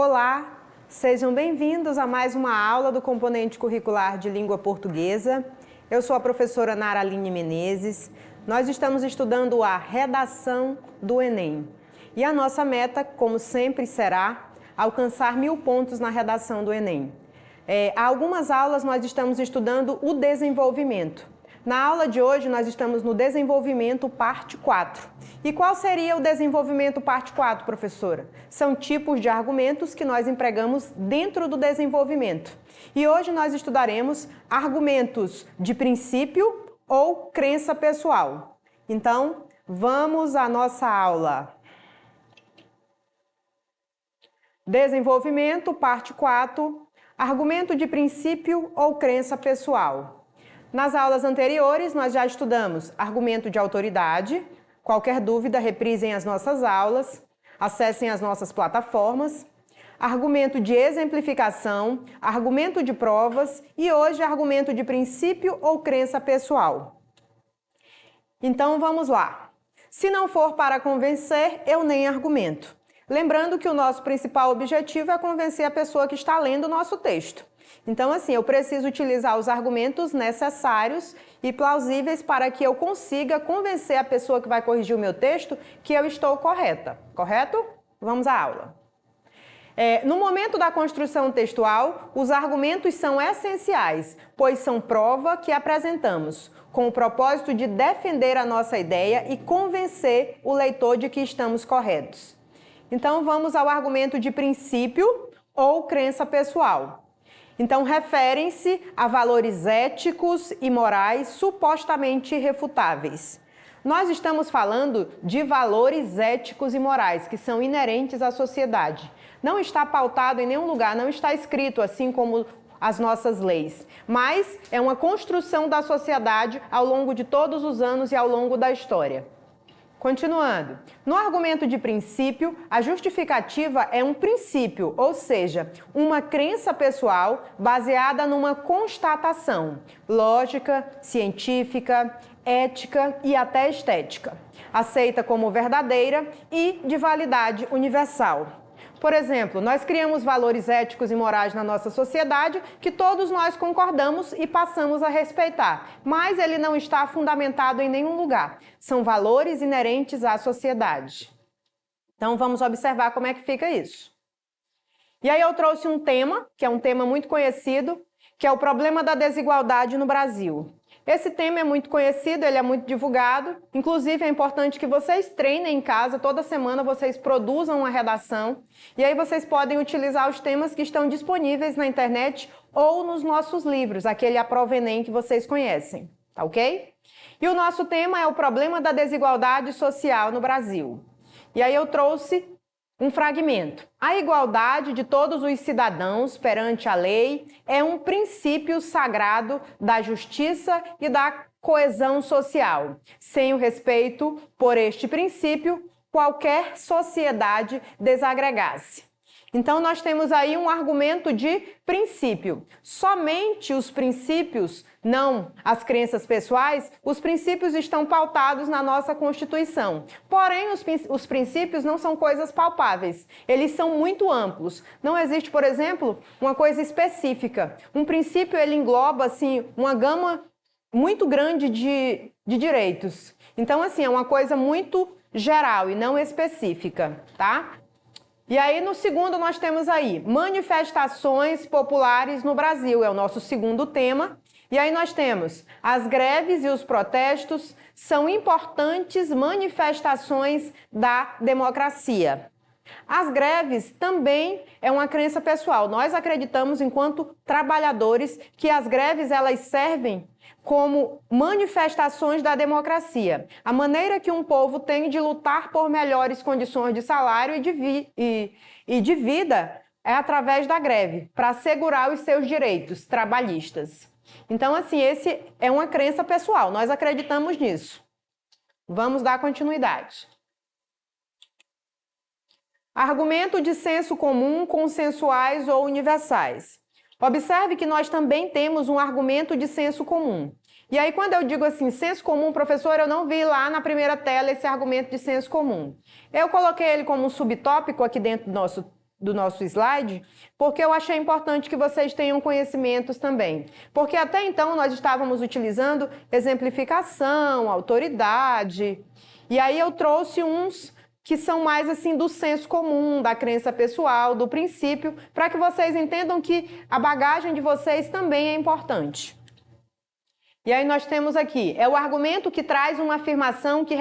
Olá, sejam bem-vindos a mais uma aula do componente curricular de língua portuguesa. Eu sou a professora Naraline Menezes. Nós estamos estudando a redação do Enem. E a nossa meta, como sempre, será alcançar 1000 pontos na redação do Enem. Há algumas aulas nós estamos estudando o desenvolvimento. Na aula de hoje, nós estamos no desenvolvimento parte 4. E qual seria o desenvolvimento parte 4, professora? São tipos de argumentos que nós empregamos dentro do desenvolvimento. E hoje nós estudaremos argumentos de princípio ou crença pessoal. Então, vamos à nossa aula. Desenvolvimento, parte 4, argumento de princípio ou crença pessoal. Nas aulas anteriores, nós já estudamos argumento de autoridade. Qualquer dúvida, reprisem as nossas aulas, acessem as nossas plataformas. Argumento de exemplificação, argumento de provas e hoje argumento de princípio ou crença pessoal. Então, vamos lá. Se não for para convencer, eu nem argumento. Lembrando que o nosso principal objetivo é convencer a pessoa que está lendo o nosso texto. Então, assim, eu preciso utilizar os argumentos necessários e plausíveis para que eu consiga convencer a pessoa que vai corrigir o meu texto que eu estou correta. Correto? Vamos à aula. No momento da construção textual, os argumentos são essenciais, pois são prova que apresentamos, com o propósito de defender a nossa ideia e convencer o leitor de que estamos corretos. Então, vamos ao argumento de princípio ou crença pessoal. Então, referem-se a valores éticos e morais supostamente irrefutáveis. Nós estamos falando de valores éticos e morais que são inerentes à sociedade. Não está pautado em nenhum lugar, não está escrito assim como as nossas leis, mas é uma construção da sociedade ao longo de todos os anos e ao longo da história. Continuando, no argumento de princípio, a justificativa é um princípio, ou seja, uma crença pessoal baseada numa constatação lógica, científica, ética e até estética, aceita como verdadeira e de validade universal. Por exemplo, nós criamos valores éticos e morais na nossa sociedade que todos nós concordamos e passamos a respeitar, mas ele não está fundamentado em nenhum lugar. São valores inerentes à sociedade. Então, vamos observar como é que fica isso. E aí eu trouxe um tema, que é um tema muito conhecido, que é o problema da desigualdade no Brasil. Esse tema é muito conhecido, ele é muito divulgado, inclusive é importante que vocês treinem em casa, toda semana vocês produzam uma redação, e aí vocês podem utilizar os temas que estão disponíveis na internet ou nos nossos livros, aquele A Prova Enem que vocês conhecem, tá ok? E o nosso tema é o problema da desigualdade social no Brasil. E aí eu trouxe um fragmento. A igualdade de todos os cidadãos perante a lei é um princípio sagrado da justiça e da coesão social. Sem o respeito por este princípio, qualquer sociedade desagregasse. Então, nós temos aí um argumento de princípio. Somente os princípios, não as crenças pessoais, os princípios estão pautados na nossa Constituição. Porém, os princípios não são coisas palpáveis. Eles são muito amplos. Não existe, por exemplo, uma coisa específica. Um princípio, ele engloba, assim, uma gama muito grande de direitos. Então, assim, é uma coisa muito geral e não específica, tá? E aí, no segundo, nós temos aí manifestações populares no Brasil, é o nosso segundo tema. E aí nós temos as greves e os protestos são importantes manifestações da democracia. As greves também é uma crença pessoal. Nós acreditamos, enquanto trabalhadores, que as greves elas servem como manifestações da democracia. A maneira que um povo tem de lutar por melhores condições de salário e de vida é através da greve, para assegurar os seus direitos trabalhistas. Então, assim, esse é uma crença pessoal. Nós acreditamos nisso. Vamos dar continuidade. Argumento de senso comum, consensuais ou universais. Observe que nós também temos um argumento de senso comum. E aí, quando eu digo assim, senso comum, professor, eu não vi lá na primeira tela esse argumento de senso comum. Eu coloquei ele como um subtópico aqui dentro do nosso do nosso slide, porque eu achei importante que vocês tenham conhecimentos também. Porque até então nós estávamos utilizando exemplificação, autoridade, e aí eu trouxe uns que são mais assim do senso comum, da crença pessoal, do princípio, para que vocês entendam que a bagagem de vocês também é importante. E aí nós temos aqui, é o argumento que traz uma afirmação que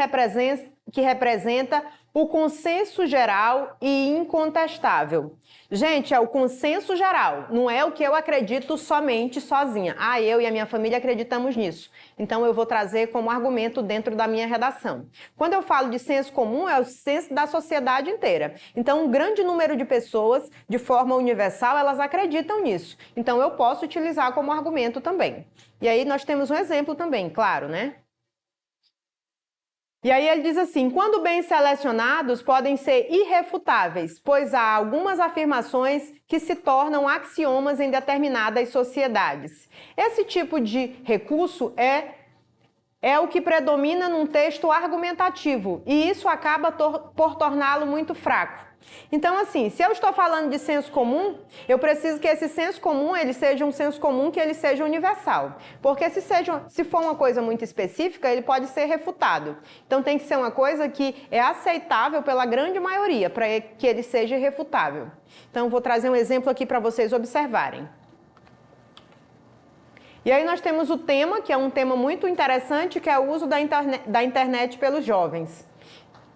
representa o consenso geral e incontestável. Gente, é o consenso geral, não é o que eu acredito somente sozinha. Ah, eu e a minha família acreditamos nisso. Então eu vou trazer como argumento dentro da minha redação. Quando eu falo de senso comum, é o senso da sociedade inteira. Então um grande número de pessoas, de forma universal, elas acreditam nisso. Então eu posso utilizar como argumento também. E aí nós temos um exemplo também, claro, né? E aí ele diz assim, quando bem selecionados, podem ser irrefutáveis, pois há algumas afirmações que se tornam axiomas em determinadas sociedades. Esse tipo de recurso é o que predomina num texto argumentativo, e isso acaba por torná-lo muito fraco. Então, assim, se eu estou falando de senso comum, eu preciso que esse senso comum, ele seja um senso comum, que ele seja universal. Porque se for uma coisa muito específica, ele pode ser refutado. Então, tem que ser uma coisa que é aceitável pela grande maioria, para que ele seja irrefutável. Então, vou trazer um exemplo aqui para vocês observarem. E aí nós temos o tema, que é um tema muito interessante, que é o uso da internet pelos jovens.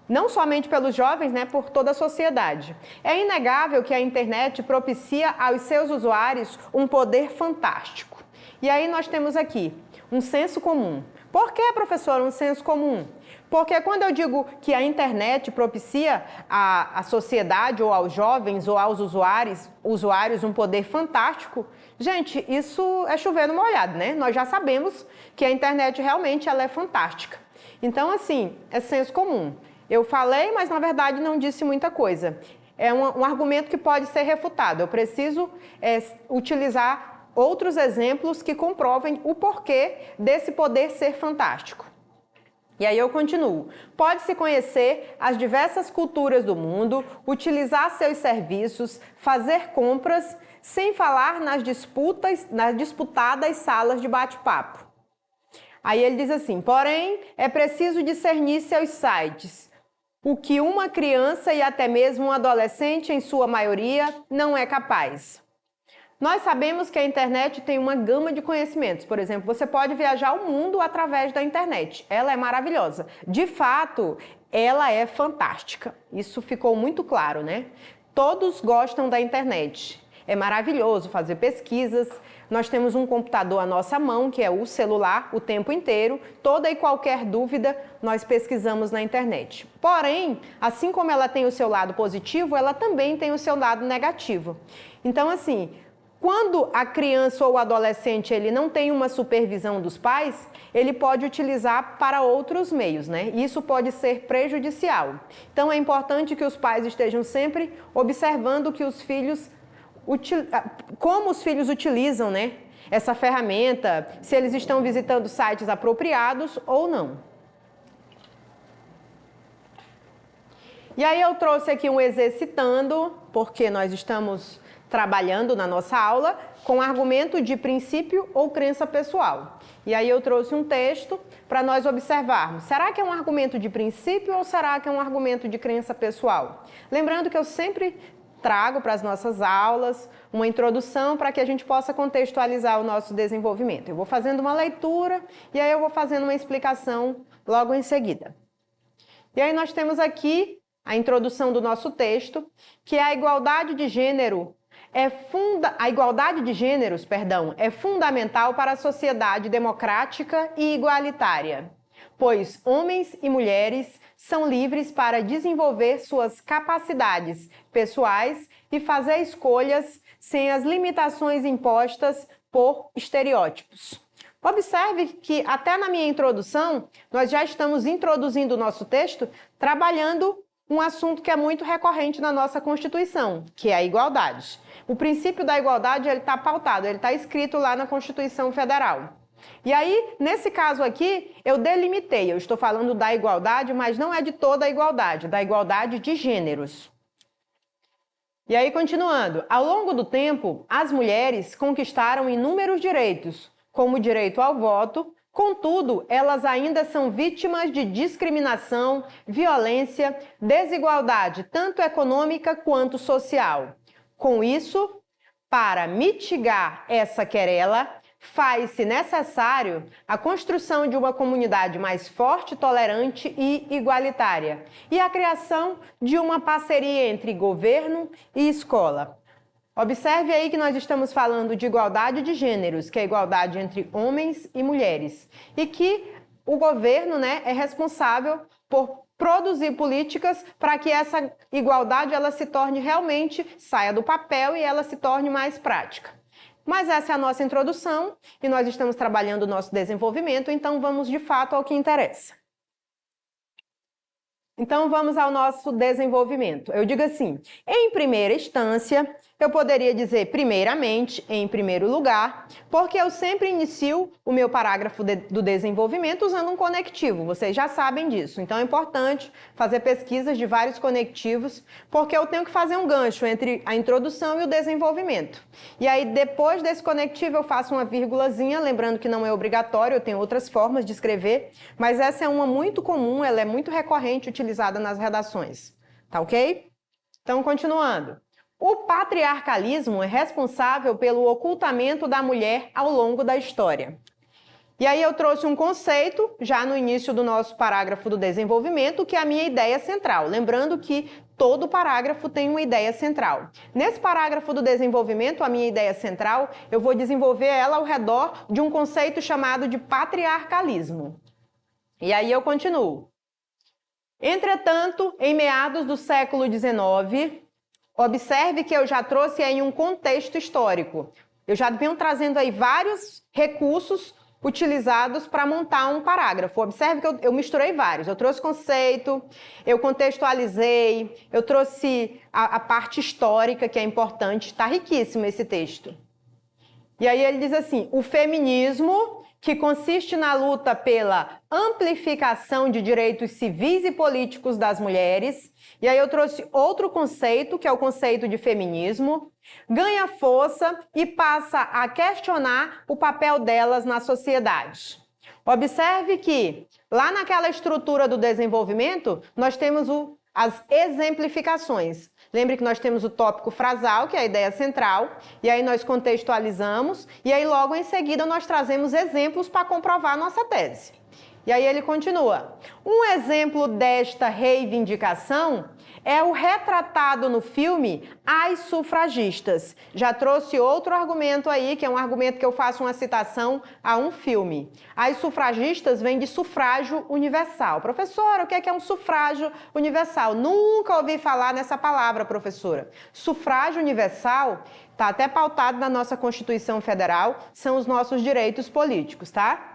Não somente pelos jovens, né, por toda a sociedade. É inegável que a internet propicia aos seus usuários um poder fantástico. E aí nós temos aqui um senso comum. Por que, professor, um senso comum? Porque quando eu digo que a internet propicia à sociedade ou aos jovens ou aos usuários um poder fantástico, gente, isso é chover no molhado, né? Nós já sabemos que a internet realmente ela é fantástica. Então, assim, é senso comum. Eu falei, mas na verdade não disse muita coisa. É um argumento que pode ser refutado. Eu preciso utilizar outros exemplos que comprovem o porquê desse poder ser fantástico. E aí eu continuo. Pode-se conhecer as diversas culturas do mundo, utilizar seus serviços, fazer compras, sem falar nas disputadas salas de bate-papo. Aí ele diz assim, porém, é preciso discernir seus sites, o que uma criança e até mesmo um adolescente, em sua maioria, não é capaz. Nós sabemos que a internet tem uma gama de conhecimentos. Por exemplo, você pode viajar o mundo através da internet. Ela é maravilhosa. De fato, ela é fantástica. Isso ficou muito claro, né? Todos gostam da internet. É maravilhoso fazer pesquisas. Nós temos um computador à nossa mão, que é o celular, o tempo inteiro. Toda e qualquer dúvida, nós pesquisamos na internet. Porém, assim como ela tem o seu lado positivo, ela também tem o seu lado negativo. Então, assim, quando a criança ou o adolescente ele não tem uma supervisão dos pais, ele pode utilizar para outros meios, né? Isso pode ser prejudicial. Então, é importante que os pais estejam sempre observando que os filhos como os filhos utilizam, né, essa ferramenta, se eles estão visitando sites apropriados ou não. E aí eu trouxe aqui um exercitando, porque nós estamos trabalhando na nossa aula com argumento de princípio ou crença pessoal. E aí eu trouxe um texto para nós observarmos. Será que é um argumento de princípio ou será que é um argumento de crença pessoal? Lembrando que eu sempre trago para as nossas aulas uma introdução para que a gente possa contextualizar o nosso desenvolvimento. Eu vou fazendo uma leitura e aí eu vou fazendo uma explicação logo em seguida. E aí nós temos aqui a introdução do nosso texto, que é a igualdade de gênero a igualdade de gêneros, é fundamental para a sociedade democrática e igualitária, pois homens e mulheres são livres para desenvolver suas capacidades pessoais e fazer escolhas sem as limitações impostas por estereótipos. Observe que até na minha introdução, nós já estamos introduzindo o nosso texto trabalhando um assunto que é muito recorrente na nossa Constituição, que é a igualdade. O princípio da igualdade ele está pautado, ele está escrito lá na Constituição Federal. E aí, nesse caso aqui, eu delimitei, eu estou falando da igualdade, mas não é de toda a igualdade, da igualdade de gêneros. E aí, continuando, ao longo do tempo, as mulheres conquistaram inúmeros direitos, como o direito ao voto. Contudo, elas ainda são vítimas de discriminação, violência, desigualdade, tanto econômica quanto social. Com isso, para mitigar essa querela, faz-se necessário a construção de uma comunidade mais forte, tolerante e igualitária, e a criação de uma parceria entre governo e escola. Observe aí que nós estamos falando de igualdade de gêneros, que é a igualdade entre homens e mulheres, e que o governo, é responsável por produzir políticas para que essa igualdade ela se torne realmente, saia do papel e ela se torne mais prática. Mas essa é a nossa introdução e nós estamos trabalhando o nosso desenvolvimento, então vamos de fato ao que interessa. Então vamos ao nosso desenvolvimento. Eu digo assim, em primeira instância, eu poderia dizer primeiramente, em primeiro lugar, porque eu sempre inicio o meu parágrafo do desenvolvimento usando um conectivo, vocês já sabem disso. Então é importante fazer pesquisas de vários conectivos, porque eu tenho que fazer um gancho entre a introdução e o desenvolvimento. E aí depois desse conectivo eu faço uma vírgulazinha, lembrando que não é obrigatório, eu tenho outras formas de escrever, mas essa é uma muito comum, ela é muito recorrente, utilizada nas redações. Tá ok? Então, continuando. O patriarcalismo é responsável pelo ocultamento da mulher ao longo da história. E aí eu trouxe um conceito, já no início do nosso parágrafo do desenvolvimento, que é a minha ideia central. Lembrando que todo parágrafo tem uma ideia central. Nesse parágrafo do desenvolvimento, a minha ideia central, eu vou desenvolver ela ao redor de um conceito chamado de patriarcalismo. E aí eu continuo. Entretanto, em meados do século XIX, observe que eu já trouxe aí um contexto histórico. Eu já venho trazendo aí vários recursos utilizados para montar um parágrafo. Observe que eu misturei vários. Eu trouxe conceito, eu contextualizei, eu trouxe a parte histórica, que é importante. Está riquíssimo esse texto. E aí ele diz assim, o feminismo, que consiste na luta pela amplificação de direitos civis e políticos das mulheres, e aí eu trouxe outro conceito, que é o conceito de feminismo, ganha força e passa a questionar o papel delas na sociedade. Observe que, lá naquela estrutura do desenvolvimento, nós temos as exemplificações. Lembre que nós temos o tópico frasal, que é a ideia central, e aí nós contextualizamos, e aí logo em seguida nós trazemos exemplos para comprovar a nossa tese. E aí ele continua. Um exemplo desta reivindicação é o retratado no filme As Sufragistas. Já trouxe outro argumento aí, que é um argumento que eu faço uma citação a um filme. As sufragistas vem de sufrágio universal. Professora, o que é um sufrágio universal? Nunca ouvi falar nessa palavra, professora. Sufrágio universal está até pautado na nossa Constituição Federal, são os nossos direitos políticos, tá?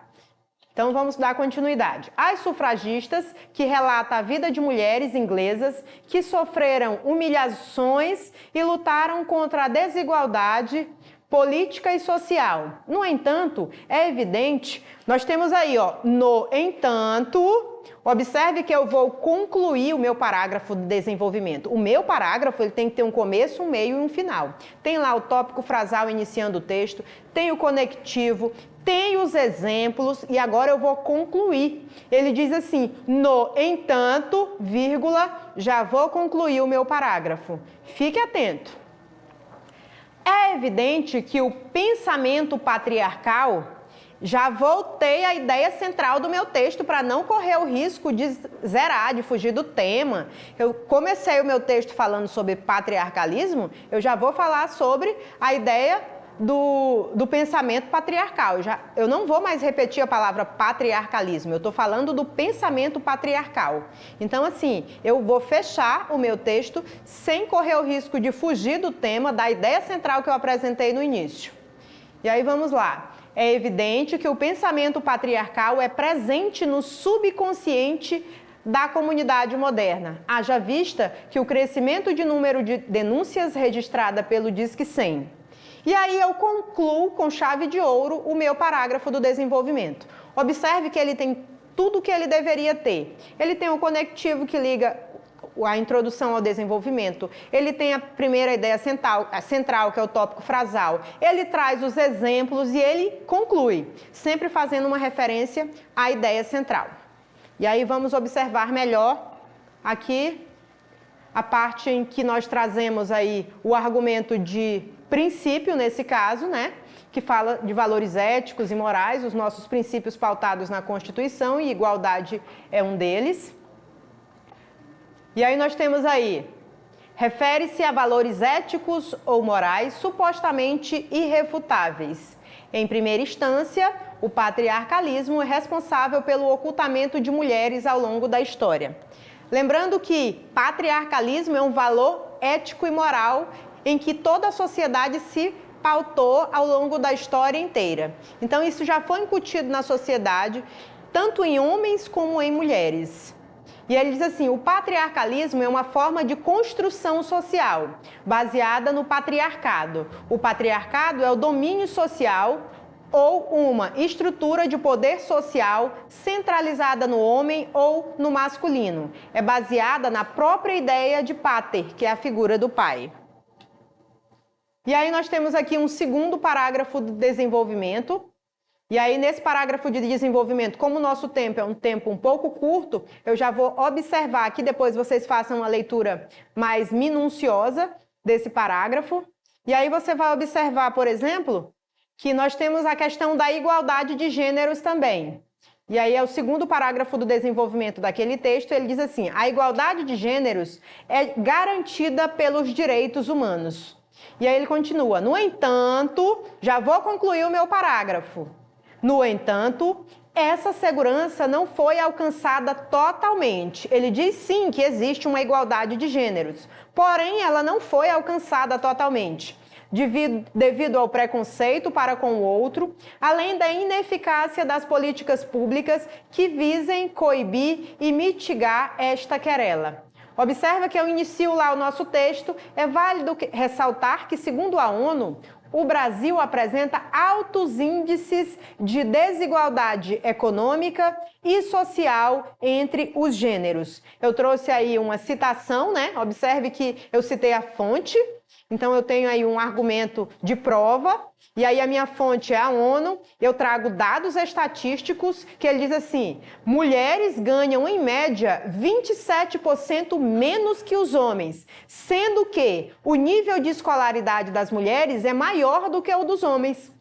Então vamos dar continuidade. As sufragistas, que relata a vida de mulheres inglesas que sofreram humilhações e lutaram contra a desigualdade política e social. No entanto, é evidente, nós temos aí, no entanto, observe que eu vou concluir o meu parágrafo de desenvolvimento. O meu parágrafo ele tem que ter um começo, um meio e um final. Tem lá o tópico frasal iniciando o texto, tem o conectivo, tem os exemplos e agora eu vou concluir. Ele diz assim, no entanto, vírgula, já vou concluir o meu parágrafo. Fique atento. É evidente que o pensamento patriarcal, já voltei à ideia central do meu texto para não correr o risco de zerar, de fugir do tema. Eu comecei o meu texto falando sobre patriarcalismo, eu já vou falar sobre a ideia do pensamento patriarcal. Eu não vou mais repetir a palavra patriarcalismo, eu estou falando do pensamento patriarcal. Então, assim, eu vou fechar o meu texto sem correr o risco de fugir do tema, da ideia central que eu apresentei no início. E aí vamos lá. É evidente que o pensamento patriarcal é presente no subconsciente da comunidade moderna, haja vista que o crescimento de número de denúncias registrada pelo Disque 100. E aí eu concluo com chave de ouro o meu parágrafo do desenvolvimento. Observe que ele tem tudo o que ele deveria ter. Ele tem um conectivo que liga a introdução ao desenvolvimento, ele tem a primeira ideia central, que é o tópico frasal. Ele traz os exemplos e ele conclui, sempre fazendo uma referência à ideia central. E aí vamos observar melhor aqui a parte em que nós trazemos aí o argumento de princípio, nesse caso, né? Que fala de valores éticos e morais, os nossos princípios pautados na Constituição, e igualdade é um deles. E aí nós temos aí, refere-se a valores éticos ou morais supostamente irrefutáveis. Em primeira instância, o patriarcalismo é responsável pelo ocultamento de mulheres ao longo da história. Lembrando que patriarcalismo é um valor ético e moral em que toda a sociedade se pautou ao longo da história inteira. Então isso já foi incutido na sociedade, tanto em homens como em mulheres. E ele diz assim, o patriarcalismo é uma forma de construção social, baseada no patriarcado. O patriarcado é o domínio social ou uma estrutura de poder social centralizada no homem ou no masculino. É baseada na própria ideia de pater, que é a figura do pai. E aí nós temos aqui um segundo parágrafo do desenvolvimento. E aí nesse parágrafo de desenvolvimento, como o nosso tempo é um tempo um pouco curto, eu já vou observar que depois vocês façam uma leitura mais minuciosa desse parágrafo. E aí você vai observar, por exemplo, que nós temos a questão da igualdade de gêneros também. E aí é o segundo parágrafo do desenvolvimento daquele texto, ele diz assim, a igualdade de gêneros é garantida pelos direitos humanos. E aí ele continua, no entanto, já vou concluir o meu parágrafo. No entanto, essa segurança não foi alcançada totalmente. Ele diz sim que existe uma igualdade de gêneros, porém ela não foi alcançada totalmente, devido ao preconceito para com o outro, além da ineficácia das políticas públicas que visem coibir e mitigar esta querela. Observa que eu inicio lá o nosso texto, é válido ressaltar que, segundo a ONU, o Brasil apresenta altos índices de desigualdade econômica e social entre os gêneros. Eu trouxe aí uma citação, né? Observe que eu citei a fonte, então eu tenho aí um argumento de prova, e aí a minha fonte é a ONU, eu trago dados estatísticos que ele diz assim, mulheres ganham em média 27% menos que os homens, sendo que o nível de escolaridade das mulheres é maior do que o dos homens.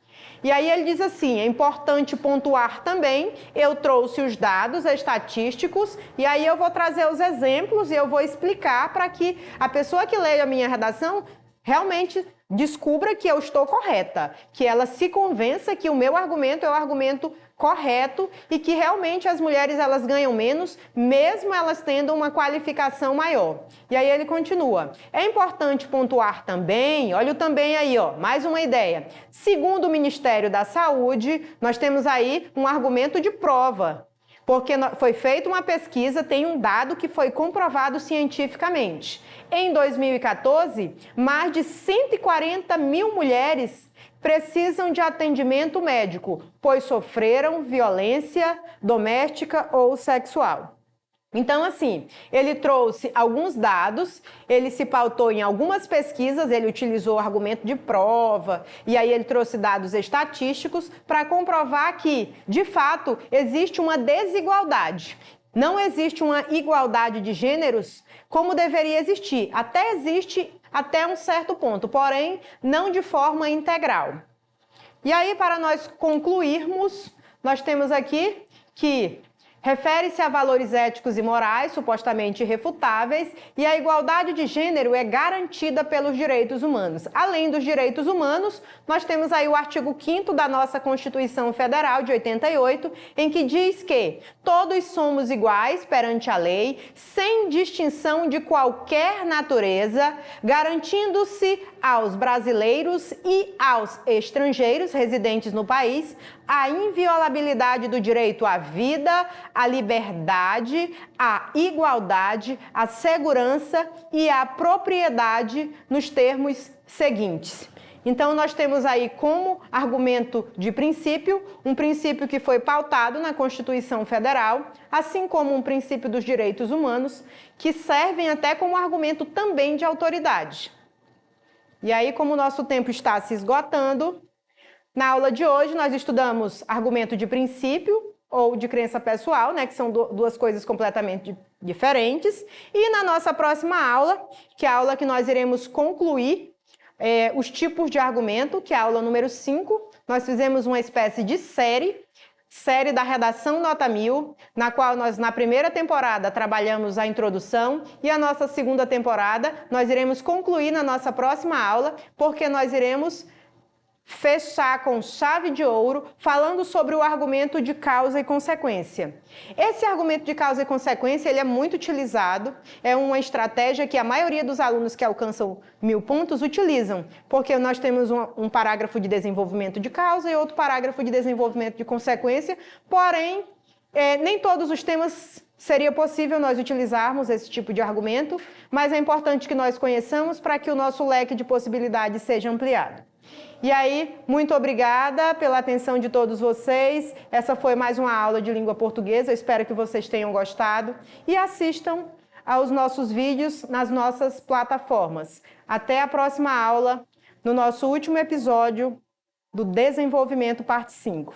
E aí ele diz assim, é importante pontuar também, eu trouxe os dados estatísticos e aí eu vou trazer os exemplos e eu vou explicar para que a pessoa que leia a minha redação realmente descubra que eu estou correta, que ela se convença que o meu argumento é o argumento correto e que realmente as mulheres elas ganham menos, mesmo elas tendo uma qualificação maior. E aí ele continua. É importante pontuar também, olha o também aí, ó, mais uma ideia. Segundo o Ministério da Saúde, nós temos aí um argumento de prova, porque foi feita uma pesquisa, tem um dado que foi comprovado cientificamente. Em 2014, mais de 140 mil mulheres precisam de atendimento médico, pois sofreram violência doméstica ou sexual. Então, assim, ele trouxe alguns dados, ele se pautou em algumas pesquisas, ele utilizou o argumento de prova, e aí ele trouxe dados estatísticos para comprovar que, de fato, existe uma desigualdade. Não existe uma igualdade de gêneros como deveria existir. Até existe até um certo ponto, porém, não de forma integral. E aí, para nós concluirmos, nós temos aqui que refere-se a valores éticos e morais supostamente irrefutáveis e a igualdade de gênero é garantida pelos direitos humanos. Além dos direitos humanos, nós temos aí o artigo 5º da nossa Constituição Federal de 88, em que diz que todos somos iguais perante a lei, sem distinção de qualquer natureza, garantindo-se aos brasileiros e aos estrangeiros residentes no país a inviolabilidade do direito à vida, à liberdade, à igualdade, à segurança e à propriedade nos termos seguintes. Então, nós temos aí como argumento de princípio, um princípio que foi pautado na Constituição Federal, assim como um princípio dos direitos humanos, que servem até como argumento também de autoridade. E aí, como o nosso tempo está se esgotando, na aula de hoje nós estudamos argumento de princípio ou de crença pessoal, né, que são duas coisas completamente diferentes. E na nossa próxima aula, que é a aula que nós iremos concluir os tipos de argumento, que é a aula número 5, nós fizemos uma espécie de série da redação nota 1000, na qual nós, na primeira temporada, trabalhamos a introdução, e a nossa segunda temporada nós iremos concluir na nossa próxima aula, porque nós iremos fechar com chave de ouro, falando sobre o argumento de causa e consequência. Esse argumento de causa e consequência, ele é muito utilizado, é uma estratégia que a maioria dos alunos que alcançam 1000 pontos utilizam, porque nós temos um parágrafo de desenvolvimento de causa e outro parágrafo de desenvolvimento de consequência, porém, nem todos os temas seria possível nós utilizarmos esse tipo de argumento, mas é importante que nós conheçamos para que o nosso leque de possibilidades seja ampliado. E aí, muito obrigada pela atenção de todos vocês. Essa foi mais uma aula de língua portuguesa. Eu espero que vocês tenham gostado e assistam aos nossos vídeos nas nossas plataformas. Até a próxima aula, no nosso último episódio do Desenvolvimento, parte 5.